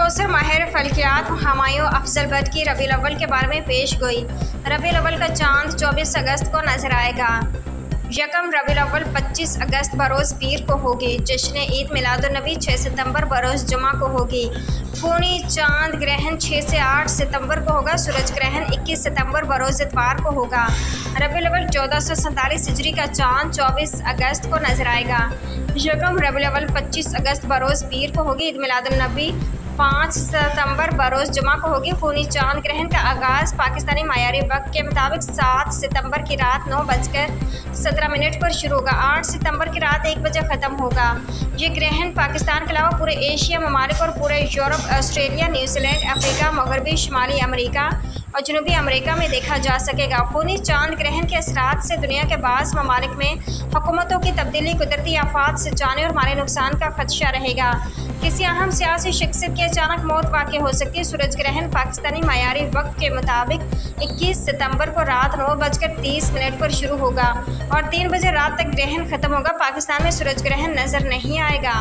Professor माहिर फल्कियात हुमायूं अफजल भट्ट की रबीउल अव्वल के बारे में पेश गोई। रबीउल अव्वल का चांद 24 अगस्त को नजर आएगा। यकम रबीउल अव्वल 25 अगस्त बरोज़ पीर को होगी। जश्न ईद मिलादुन्नबी 6 सितंबर बरोज़ जुमा को होगी। पूर्णी चांद ग्रहण 6 से 8 सितंबर को होगा। सूरज ग्रहण 21 सितंबर बरोज़ इतवार को होगा। रबीउल अव्वल 1447 हिजरी का चांद 24 अगस्त को नजर आएगा। यकम रबीउल अव्वल 25 अगस्त बरोज़ पीर को होगी। ईद मिलादुन्नबी 5 सितंबर बरोज़ जुमा को होगी। पूर्णी चांद ग्रहण का आगाज़ पाकिस्तानी मायारी वक्त के मुताबिक 7 सितंबर की रात 9:17 पर शुरू होगा। 8 सितंबर की रात 1 बजे ख़त्म होगा। ये ग्रहण पाकिस्तान के अलावा पूरे एशिया ममालिक और पूरे यूरोप, ऑस्ट्रेलिया, न्यूजीलैंड, अफ्रीका, मगरबी शुमाली अमरीका और जनूबी अमेरिका में देखा जा सकेगा। पूर्णी चांद ग्रहण के असरात से दुनिया के बाज़ ममालिक में हुकूमतों की तब्दीली, कुदरती आफात से जानी और माली नुकसान का खदशा रहेगा। किसी अहम सियासी शख्सियत की अचानक मौत वाक़ हो सकती है। सूरज ग्रहण पाकिस्तानी मायारी वक्त के मुताबिक 21 सितंबर को रात 9:30 पर शुरू होगा और 3 बजे रात तक ग्रहण ख़त्म होगा। पाकिस्तान में सूरज ग्रहण नज़र नहीं आएगा।